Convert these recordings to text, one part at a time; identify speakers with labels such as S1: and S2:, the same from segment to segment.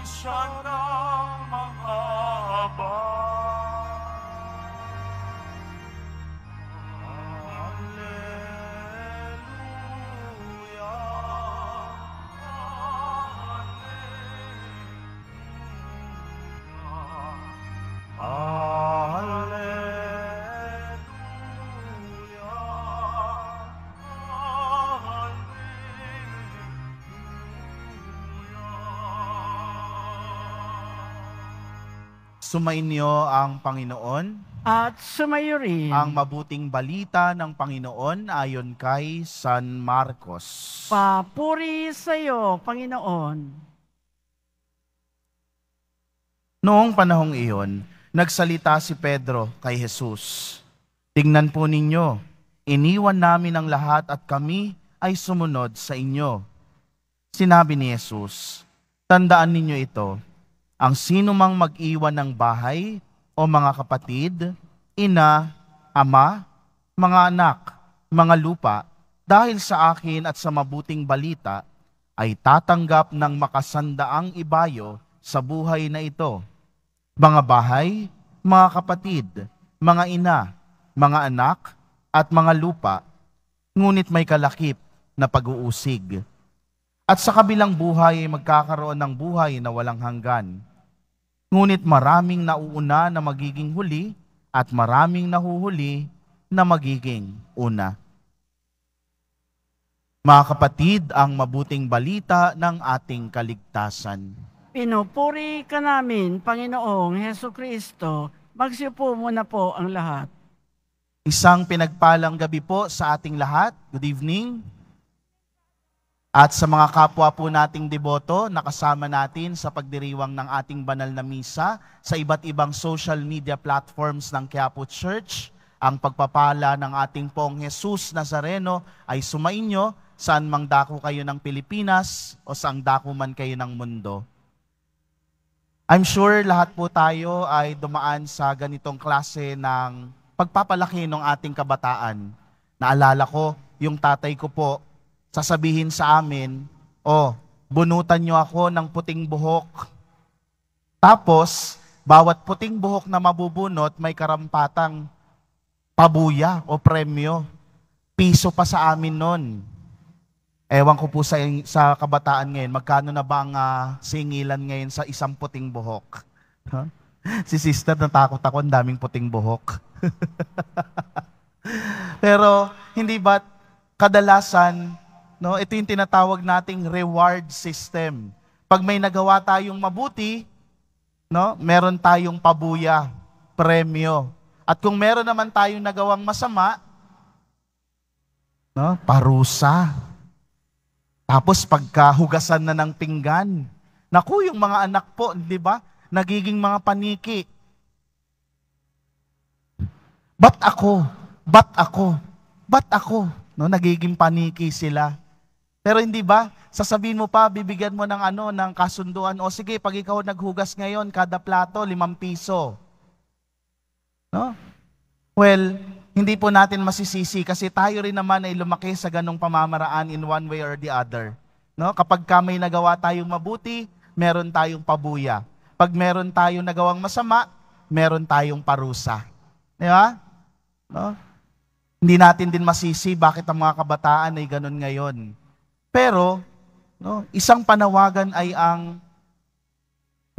S1: siya ng mahaba.
S2: Sumainyo ang Panginoon.
S3: At sumayo rin.
S2: Ang mabuting balita ng Panginoon ayon kay San Marcos.
S3: Papuri sa iyo, Panginoon.
S2: Noong panahong iyon, nagsalita si Pedro kay Jesus. Tingnan po ninyo, iniwan namin ang lahat at kami ay sumunod sa inyo. Sinabi ni Jesus, tandaan ninyo ito, ang sino mang mag-iwan ng bahay o mga kapatid, ina, ama, mga anak, mga lupa, dahil sa akin at sa mabuting balita, ay tatanggap ng makasandaang ibayo sa buhay na ito. Mga bahay, mga kapatid, mga ina, mga anak, at mga lupa, ngunit may kalakip na pag-uusig. At sa kabilang buhay ay magkakaroon ng buhay na walang hanggan. Ngunit maraming nauuna na magiging huli at maraming nahuhuli na magiging una. Mga kapatid, ang mabuting balita ng ating kaligtasan.
S3: Pinupuri ka namin, Panginoong Hesukristo. Magsiupo muna po ang lahat.
S2: Isang pinagpalang gabi po sa ating lahat. Good evening. At sa mga kapwa po nating deboto, nakasama natin sa pagdiriwang ng ating banal na misa sa iba't ibang social media platforms ng Quiapo Church, ang pagpapala ng ating pong Jesus Nazareno ay sumainyo saan mang dako kayo ng Pilipinas o saang dako man kayo ng mundo. I'm sure lahat po tayo ay dumaan sa ganitong klase ng pagpapalaki ng ating kabataan. Naalala ko, yung tatay ko po, sasabihin sa amin, bunutan nyo ako ng puting buhok. Tapos, bawat puting buhok na mabubunot, may karampatang pabuya o premyo. Piso pa sa amin nun. Ewan ko po sa kabataan ngayon, magkano na ba ang singilan ngayon sa isang puting buhok? Huh? Si sister, natakot ako, ang daming puting buhok. Pero, hindi ba kadalasan, no, ito yung tinatawag nating reward system. Pag may nagawa tayong mabuti, no, meron tayong pabuya, premyo. At kung meron naman tayong nagawang masama, no, parusa. Tapos pagkahugasan na ng pinggan, naku, yung mga anak po, di ba, nagiging mga paniki. Ba't ako? Ba't ako? Ba't ako? No, nagiging paniki sila. Pero hindi ba, sasabihin mo pa, bibigyan mo ng kasunduan, o sige, pag ikaw naghugas ngayon, kada plato, 5 piso. No? Well, hindi po natin masisisi kasi tayo rin naman ay lumaki sa ganong pamamaraan in one way or the other. No? Kapag may nagawa tayong mabuti, meron tayong pabuya. Pag meron tayong nagawang masama, meron tayong parusa. Di ba? No? Hindi natin din masisi bakit ang mga kabataan ay ganon ngayon. Pero, no, isang panawagan ay ang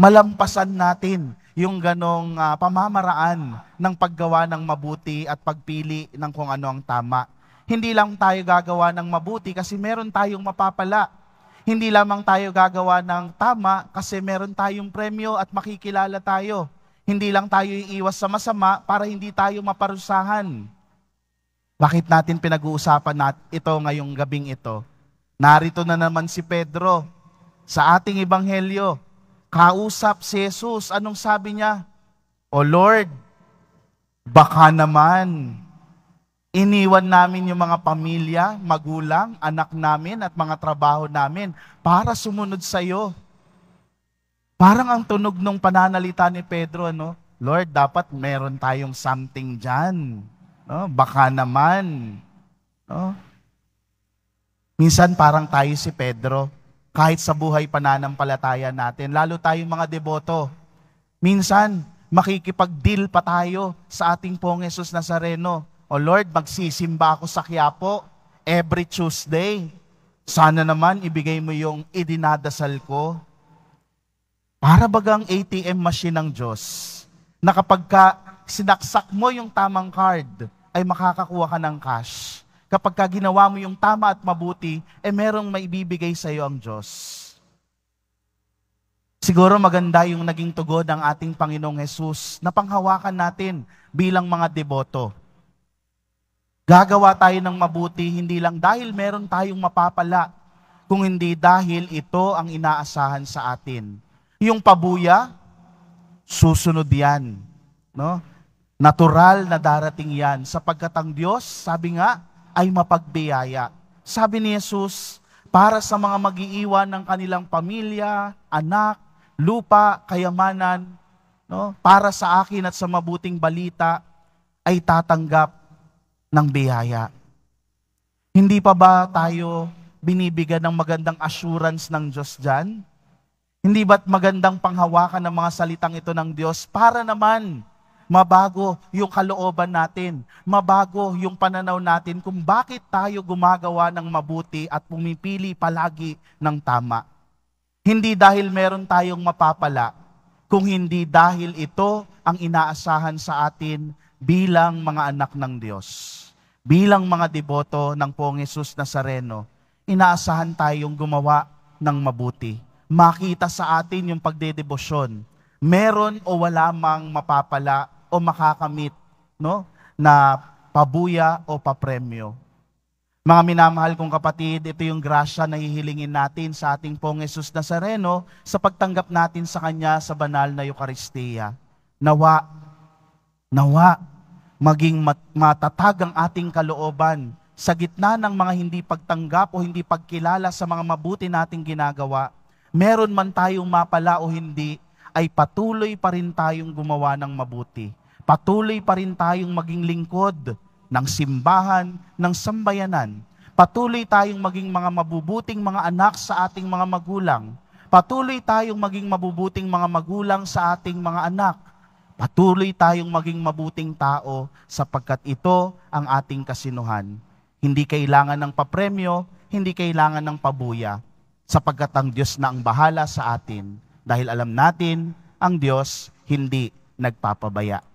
S2: malampasan natin yung ganong pamamaraan ng paggawa ng mabuti at pagpili ng kung ano ang tama. Hindi lang tayo gagawa ng mabuti kasi meron tayong mapapala. Hindi lamang tayo gagawa ng tama kasi meron tayong premyo at makikilala tayo. Hindi lang tayo iiwas sa masama para hindi tayo maparusahan. Bakit natin pinag-uusapan ito ngayong gabing ito? Narito na naman si Pedro sa ating ebanghelyo. Kausap si Jesus. Anong sabi niya? O Lord, baka naman iniwan namin yung mga pamilya, magulang, anak namin at mga trabaho namin para sumunod sa iyo. Parang ang tunog ng pananalita ni Pedro, no? Lord, dapat meron tayong something dyan. No? Baka naman. No? Minsan parang tayo si Pedro. kahit sa buhay pananampalataya natin, lalo tayong mga deboto. Minsan, makikipag-deal pa tayo sa ating Pong Jesus Nazareno. O Lord, magsisimba ako sa Quiapo every Tuesday. Sana naman ibigay mo yung idinadasal ko. Para bagang ATM machine ng Diyos, na kapag sinaksak mo yung tamang card, ay makakakuha ka ng cash. Kapag ginawa mo yung tama at mabuti, merong maibibigay sa iyo ang Diyos. Siguro maganda yung naging tugon ng ating Panginoong Hesus na panghawakan natin bilang mga deboto. Gagawa tayo ng mabuti hindi lang dahil meron tayong mapapala, kung hindi dahil ito ang inaasahan sa atin. Yung pabuya, susunod yan. No? Natural na darating yan sapagkat ang Diyos, sabi nga, ay mapagbiyaya. Sabi ni Jesus, para sa mga mag-iiwan ng kanilang pamilya, anak, lupa, kayamanan, no? Para sa akin at sa mabuting balita, ay tatanggap ng biyaya. Hindi pa ba tayo binibigyan ng magandang assurance ng Diyos dyan? Hindi ba't magandang panghawakan ng mga salitang ito ng Diyos para naman mabago yung kalooban natin, mabago yung pananaw natin kung bakit tayo gumagawa ng mabuti at pumipili palagi ng tama. Hindi dahil meron tayong mapapala, kung hindi dahil ito ang inaasahan sa atin bilang mga anak ng Diyos. Bilang mga deboto ng Pong Jesus Nazareno, inaasahan tayong gumawa ng mabuti. Makita sa atin yung pagdedebosyon. Meron o wala mang mapapala o makakamit, no, na pabuya o papremyo. Mga minamahal kong kapatid, ito yung grasya na hihilingin natin sa ating Pong Jesus Nazareno sa pagtanggap natin sa Kanya sa banal na Eucharistia. Nawa, maging matatag ang ating kalooban sa gitna ng mga hindi pagtanggap o hindi pagkilala sa mga mabuti nating ginagawa. Meron man tayong mapala o hindi, ay patuloy pa rin tayong gumawa ng mabuti. Patuloy pa rin tayong maging lingkod ng simbahan, ng sambayanan. Patuloy tayong maging mga mabubuting mga anak sa ating mga magulang. Patuloy tayong maging mabubuting mga magulang sa ating mga anak. Patuloy tayong maging mabuting tao sapagkat ito ang ating kasinuhan. Hindi kailangan ng papremyo, hindi kailangan ng pabuya, sapagkat ang Diyos na ang bahala sa atin dahil alam natin ang Diyos hindi nagpapabaya.